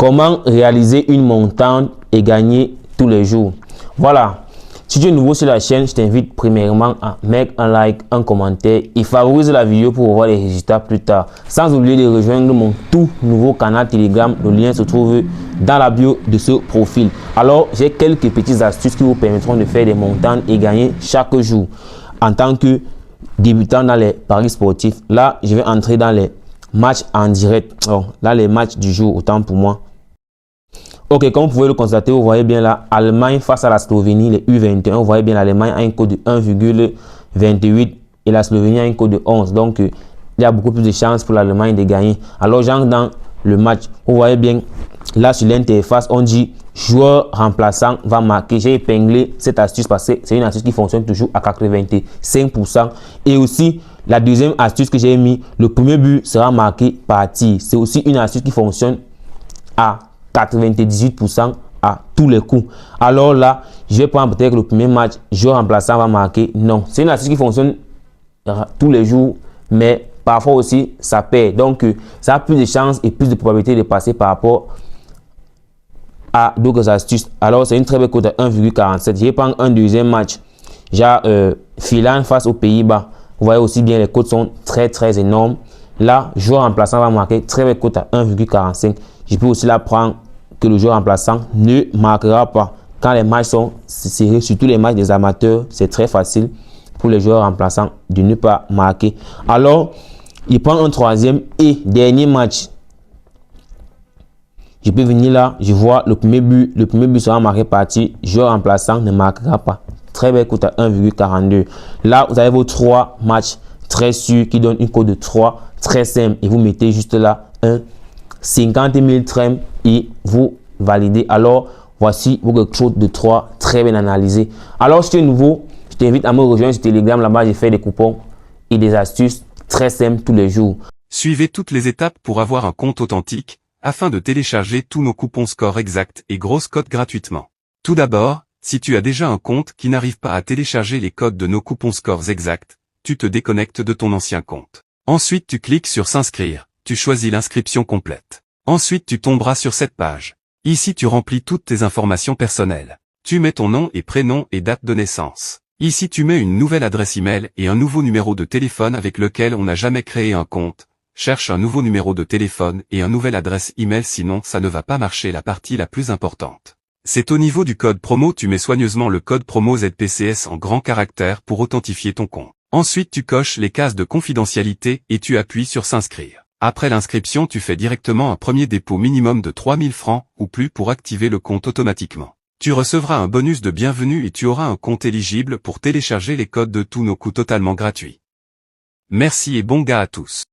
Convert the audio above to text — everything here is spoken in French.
Comment réaliser une montante et gagner tous les jours? Voilà. Si tu es nouveau sur la chaîne, je t'invite premièrement à mettre un like, un commentaire et favoriser la vidéo pour voir les résultats plus tard. Sans oublier de rejoindre mon tout nouveau canal Telegram. Le lien se trouve dans la bio de ce profil. Alors, j'ai quelques petites astuces qui vous permettront de faire des montantes et gagner chaque jour. En tant que débutant dans les paris sportifs, là, je vais entrer dans les matchs en direct. Oh, là, les matchs du jour, autant pour moi. Ok, comme vous pouvez le constater, vous voyez bien là, Allemagne face à la Slovénie, les U21. Vous voyez bien l'Allemagne a un code de 1,28 et la Slovénie a un code de 11. Donc, il y a beaucoup plus de chances pour l'Allemagne de gagner. Alors, j'entre dans le match. Vous voyez bien, là sur l'interface, on dit joueur remplaçant va marquer. J'ai épinglé cette astuce parce que c'est une astuce qui fonctionne toujours à 85%. Et aussi, la deuxième astuce que j'ai mis, le premier but sera marqué par tir. C'est aussi une astuce qui fonctionne à 98% à tous les coups. Alors là, je vais prendre peut-être le premier match, joueur remplaçant va marquer. Non, c'est une astuce qui fonctionne tous les jours, mais parfois aussi ça perd. Donc, ça a plus de chances et plus de probabilité de passer par rapport à d'autres astuces. Alors, c'est une très belle cote à 1,47. Je vais prendre un deuxième match. J'ai Finlande face aux Pays-Bas. Vous voyez aussi bien, les cotes sont très énormes. Là, joueur remplaçant va marquer, très belle cote à 1,45. Je peux aussi la prendre que le joueur remplaçant ne marquera pas. Quand les matchs sont serrés, surtout les matchs des amateurs, c'est très facile pour les joueurs remplaçants de ne pas marquer. Alors, il prend un troisième et dernier match. Je peux venir là, je vois le premier but sera marqué par tir, joueur remplaçant ne marquera pas. Très belle cote à 1,42. Là, vous avez vos trois matchs très sûrs qui donnent une cote de 3, très simple. Et vous mettez juste là un 50 000 trem et vous validez. Alors, voici votre cote de 3 très bien analysé. Alors, si tu es nouveau, je t'invite à me rejoindre sur Telegram. Là-bas, j'ai fait des coupons et des astuces très simples tous les jours. Suivez toutes les étapes pour avoir un compte authentique, afin de télécharger tous nos coupons score exacts et grosses cotes gratuitement. Tout d'abord, si tu as déjà un compte qui n'arrive pas à télécharger les codes de nos coupons scores exacts, tu te déconnectes de ton ancien compte. Ensuite, tu cliques sur s'inscrire, tu choisis l'inscription complète. Ensuite, tu tomberas sur cette page. Ici, tu remplis toutes tes informations personnelles. Tu mets ton nom et prénom et date de naissance. Ici, tu mets une nouvelle adresse email et un nouveau numéro de téléphone avec lequel on n'a jamais créé un compte. Cherche un nouveau numéro de téléphone et un nouvelle adresse email, sinon ça ne va pas marcher. La partie la plus importante, c'est au niveau du code promo. Tu mets soigneusement le code promo ZPCS en grands caractères pour authentifier ton compte. Ensuite, tu coches les cases de confidentialité et tu appuies sur s'inscrire. Après l'inscription, tu fais directement un premier dépôt minimum de 3000 francs ou plus pour activer le compte automatiquement. Tu recevras un bonus de bienvenue et tu auras un compte éligible pour télécharger les codes de tous nos coups totalement gratuits. Merci et bon gars à tous.